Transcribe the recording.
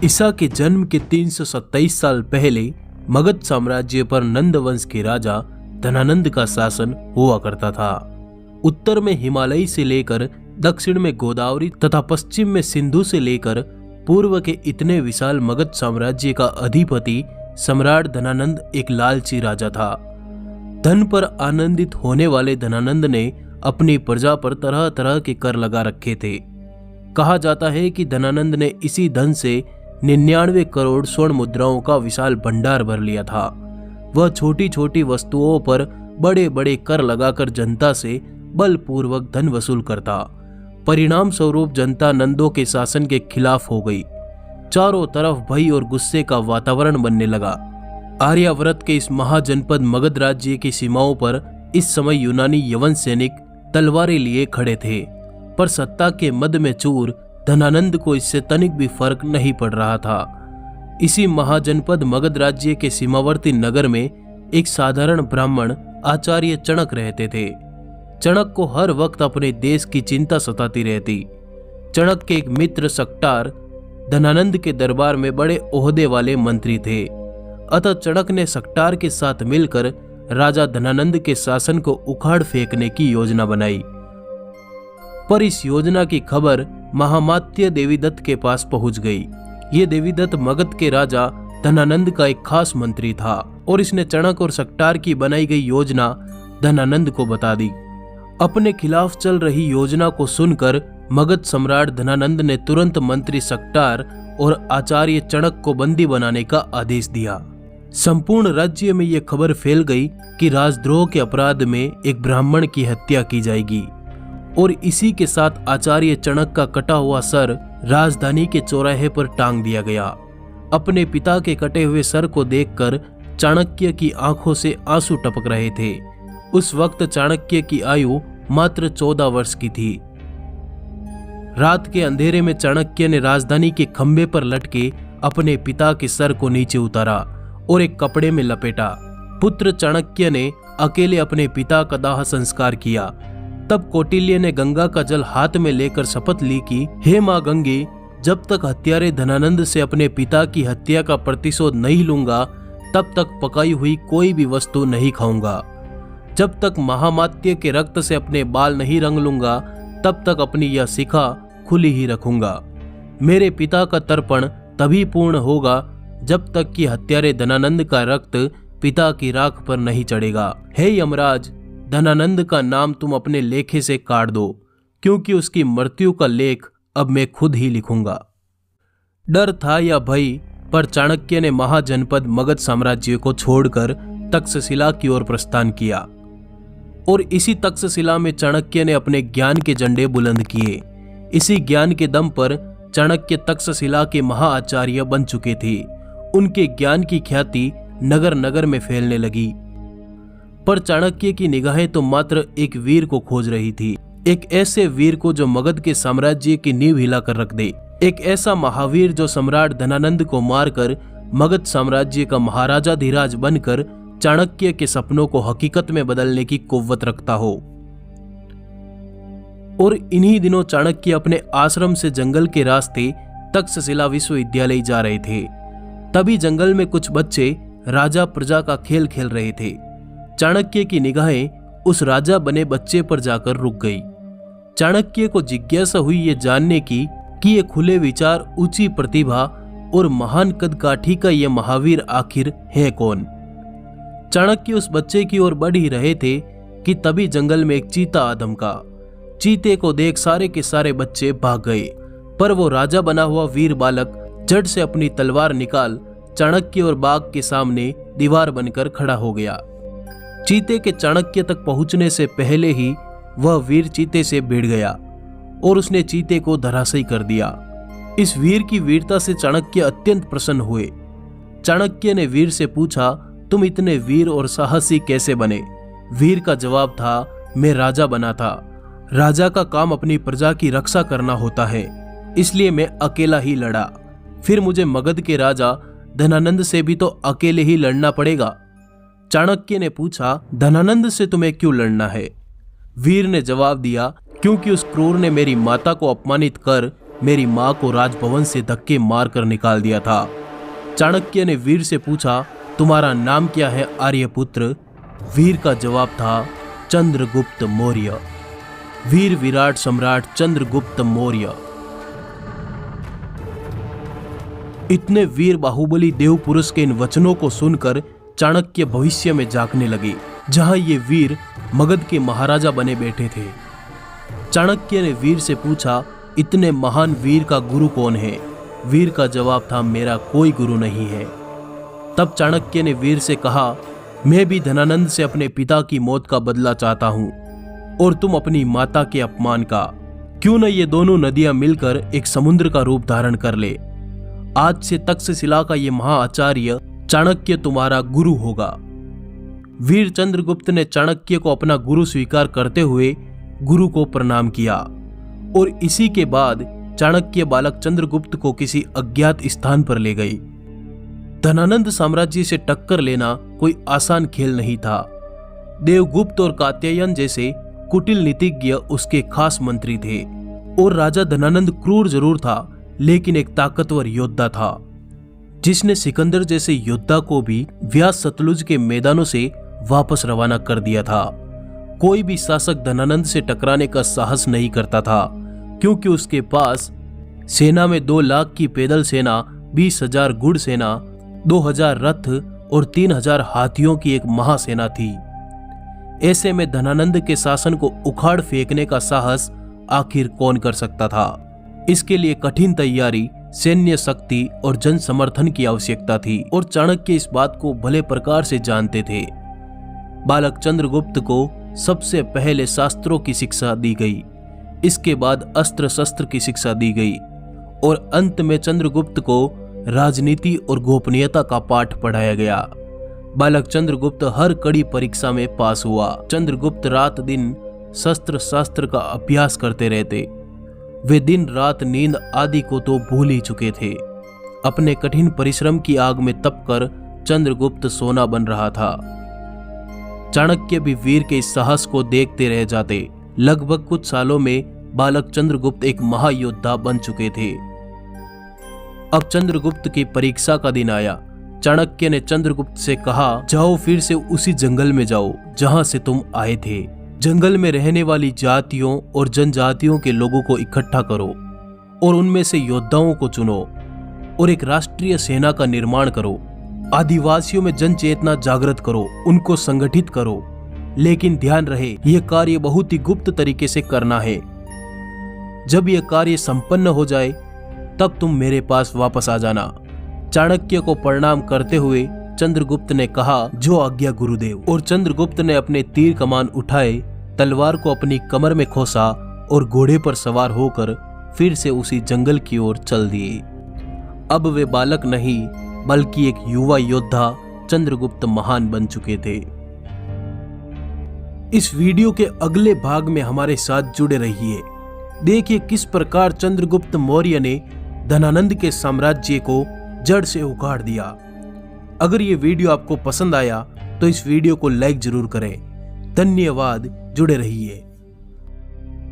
ईसा के जन्म के 327 साल पहले मगध साम्राज्य पर नंद वंश के राजा धनानंद का शासन हुआ करता था। उत्तर में हिमालय से लेकर दक्षिण में गोदावरी तथा पश्चिम में सिंधु से लेकर पूर्व के इतने विशाल मगध साम्राज्य का अधिपति सम्राट धनानंद एक लालची राजा था। धन पर आनंदित होने वाले धनानंद ने अपनी प्रजा पर तरह तरह के कर लगा रखे थे। कहा जाता है कि धनानंद ने इसी धन से 99 करोड़ स्वर्ण मुद्राओं का विशाल भंडार भर लिया था। वह छोटी छोटी वस्तुओं पर बड़े बड़े कर लगाकर जनता से बलपूर्वक धन वसूल करता। परिणाम स्वरूप जनता नंदों के शासन के खिलाफ हो गई। चारों तरफ भय और गुस्से का वातावरण बनने लगा। आर्यावर्त के इस महाजनपद मगध राज्य की सीमाओं पर इस समय यूनानी यवन सैनिक तलवारें लिए खड़े थे, पर सत्ता के मद में चूर धनानंद को इससे तनिक भी फर्क नहीं पड़ रहा था। इसी महाजनपद मगध राज्य के सीमावर्ती नगर में एक साधारण ब्राह्मण आचार्य चणक रहते थे। चणक को हर वक्त अपने देश की चिंता सताती रहती। चणक के एक मित्र सक्टार धनानंद के दरबार में बड़े ओहदे वाले मंत्री थे। अतः चणक ने सक्टार के साथ मिलकर राजा धनानंद के शासन को उखाड़ फेंकने की योजना बनाई। पर इस योजना की खबर महामात्य देवीदत्त के पास पहुंच गई। ये देवीदत्त मगध के राजा धनानंद का एक खास मंत्री था और इसने चणक और सक्टार की बनाई गई योजना धनानंद को बता दी। अपने खिलाफ चल रही योजना को सुनकर मगध सम्राट धनानंद ने तुरंत मंत्री सक्टार और आचार्य चणक को बंदी बनाने का आदेश दिया। संपूर्ण राज्य में यह खबर फैल गई कि राजद्रोह के अपराध में एक ब्राह्मण की हत्या की जाएगी और इसी के साथ आचार्य चणक का कटा हुआ सर राजधानी के चौराहे पर टांग दिया गया। अपने पिता के कटे हुए सर को देखकर चाणक्य की आंखों से आंसू टपक रहे थे। उस वक्त चाणक्य की आयु मात्र 14 वर्ष की थी। रात के अंधेरे में चाणक्य ने राजधानी के खंभे पर लटके अपने पिता के सर को नीचे उतारा और एक कपड़े में लपेटा। पुत्र चाणक्य ने अकेले अपने पिता का दाह संस्कार किया। तब कौटिल्य ने गंगा का जल हाथ में लेकर शपथ ली कि हे मां गंगे, जब तक हत्यारे धनानंद से अपने पिता की हत्या का प्रतिशोध नहीं लूंगा तब तक पकाई हुई कोई भी वस्तु नहीं खाऊंगा। जब तक महामात्य के रक्त से अपने बाल नहीं रंग लूंगा तब तक अपनी यह शिखा खुली ही रखूंगा। मेरे पिता का तर्पण तभी पूर्ण होगा जब तक कि हत्यारे धनानंद का रक्त पिता की राख पर नहीं चढ़ेगा। हे यमराज, धनानंद का नाम तुम अपने लेखे से काट दो, क्योंकि उसकी मृत्यु का लेख अब मैं खुद ही लिखूंगा। डर था या भय, पर चाणक्य ने महाजनपद मगध साम्राज्य को छोड़कर तक्षशिला की ओर प्रस्थान किया और इसी तक्षशिला में चाणक्य ने अपने ज्ञान के झंडे बुलंद किए। इसी ज्ञान के दम पर चाणक्य तक्षशिला के महाआचार्य बन चुके थे। उनके ज्ञान की ख्याति नगर नगर में फैलने लगी। पर चाणक्य की निगाहें तो मात्र एक वीर को खोज रही थी, एक ऐसे वीर को जो मगध के साम्राज्य की नींव हिलाकर रख दे, एक ऐसा महावीर जो सम्राट धनानंद को मारकर मगध साम्राज्य का महाराजाधिराज बनकर चाणक्य के सपनों को हकीकत में बदलने की कुव्वत रखता हो। और इन्हीं दिनों चाणक्य अपने आश्रम से जंगल के रास्ते तक्षशिला विश्वविद्यालय जा रहे थे। तभी जंगल में कुछ बच्चे राजा प्रजा का खेल खेल रहे थे। चाणक्य की निगाहें उस राजा बने बच्चे पर जाकर रुक गई। चाणक्य को जिज्ञासा हुई ये जानने की कि ये खुले विचार, ऊंची प्रतिभा और महान कदकाठी का ये महावीर आखिर है कौन। चाणक्य उस बच्चे की ओर बढ़ ही रहे थे कि तभी जंगल में एक चीता आ धमका। चीते को देख सारे के सारे बच्चे भाग गए, पर वो राजा बना हुआ वीर बालक झट से अपनी तलवार निकाल चाणक्य और बाघ के सामने दीवार बनकर खड़ा हो गया। चीते के चाणक्य तक पहुंचने से पहले ही वह वीर चीते से भिड़ गया और उसने चीते को धराशायी कर दिया। इस वीर की वीरता से चाणक्य अत्यंत प्रसन्न हुए। चाणक्य ने वीर से पूछा, तुम इतने वीर और साहसी कैसे बने? वीर का जवाब था, मैं राजा बना था। राजा का काम अपनी प्रजा की रक्षा करना होता है, इसलिए मैं अकेला ही लड़ा। फिर मुझे मगध के राजा धनानंद से भी तो अकेले ही लड़ना पड़ेगा। चाणक्य ने पूछा, धनानंद से तुम्हें क्यों लड़ना है? वीर ने जवाब दिया, क्योंकि उस क्रूर ने मेरी माता को अपमानित कर मेरी माँ को राजभवन से धक्के मारकर निकाल दिया था। चाणक्य ने वीर से पूछा, तुम्हारा नाम क्या है आर्यपुत्र? वीर का जवाब था, चंद्रगुप्त मौर्य। वीर विराट सम्राट चंद्रगुप्त मौर्य। इतने वीर बाहुबली देव पुरुष के इन वचनों को सुनकर चाणक्य भविष्य में झांकने लगे, जहां ये वीर मगध के महाराजा बने बैठे थे। चाणक्य ने वीर से पूछा, इतने महान वीर का गुरु कौन है? वीर का जवाब था, मेरा कोई गुरु नहीं है। तब चाणक्य ने वीर से कहा, मैं भी धनानंद से अपने पिता की मौत का बदला चाहता हूं और तुम अपनी माता के अपमान का। क्यों न ये दोनों नदियां मिलकर एक समुद्र का रूप धारण कर ले। आज से तक्षशिला का ये महाआचार्य चाणक्य तुम्हारा गुरु होगा। वीर चंद्रगुप्त ने चाणक्य को अपना गुरु स्वीकार करते हुए गुरु को प्रणाम किया और इसी के बाद चाणक्य बालक चंद्रगुप्त को किसी अज्ञात स्थान पर ले गई। धनानंद साम्राज्य से टक्कर लेना कोई आसान खेल नहीं था। देवगुप्त और कात्यायन जैसे कुटिल नीतिज्ञ उसके खास मंत्री थे और राजा धनानंद क्रूर जरूर था, लेकिन एक ताकतवर योद्धा था, जिसने सिकंदर जैसे योद्धा को भी व्यास सतलुज के मैदानों से वापस रवाना कर दिया था। कोई भी शासक धनानंद से टकराने का साहस नहीं करता था, क्योंकि उसके पास सेना में 2 लाख की पैदल सेना, 20,000 गुड़ सेना, 2,000 रथ और 3,000 हाथियों की एक महासेना थी। ऐसे में धनानंद के शासन को उखाड़ फेंकने का साहस आखिर कौन कर सकता था? इसके लिए कठिन तैयारी, सैन्य शक्ति और जन समर्थन की आवश्यकता थी और चाणक्य इस बात को भले प्रकार से जानते थे। बालक चंद्रगुप्त को सबसे पहले शास्त्रों की शिक्षा दी गई, इसके बाद अस्त्र शस्त्र की शिक्षा दी गई और अंत में चंद्रगुप्त को राजनीति और गोपनीयता का पाठ पढ़ाया गया। बालक चंद्रगुप्त हर कड़ी परीक्षा में पास हुआ। चंद्रगुप्त रात दिन शस्त्र शास्त्र का अभ्यास करते रहते। वे दिन रात नींद आदि को तो भूल ही चुके थे। अपने कठिन परिश्रम की आग में तपकर चंद्रगुप्त सोना बन रहा था। चाणक्य भी वीर के इस साहस को देखते रह जाते। लगभग कुछ सालों में बालक चंद्रगुप्त एक महायोद्धा बन चुके थे। अब चंद्रगुप्त की परीक्षा का दिन आया। चाणक्य ने चंद्रगुप्त से कहा, जाओ फिर से उसी जंगल में जाओ जहां से तुम आए थे। जंगल में रहने वाली जातियों और जनजातियों के लोगों को इकट्ठा करो और उनमें से योद्धाओं को चुनो और एक राष्ट्रीय सेना का निर्माण करो। आदिवासियों में जन चेतना जागृत करो, उनको संगठित करो, लेकिन ध्यान रहे यह कार्य बहुत ही गुप्त तरीके से करना है। जब यह कार्य संपन्न हो जाए तब तुम मेरे पास वापस आ जाना। चाणक्य को प्रणाम करते हुए चंद्रगुप्त ने कहा, जो आज्ञा गुरुदेव। और चंद्रगुप्त ने अपने तीर कमान उठाए, तलवार को अपनी कमर में खोसा और घोड़े पर सवार होकर फिर से उसी जंगल की ओर चल दिए। अब वे बालक नहीं बल्कि एक युवा योद्धा चंद्रगुप्त महान बन चुके थे। इस वीडियो के अगले भाग में हमारे साथ जुड़े रहिए। देखिए किस प्रकार चंद्रगुप्त मौर्य ने धनानंद के साम्राज्य को जड़ से उखाड़ दिया। अगर ये वीडियो आपको पसंद आया तो इस वीडियो को लाइक जरूर करें। धन्यवाद, जुड़े रहिए।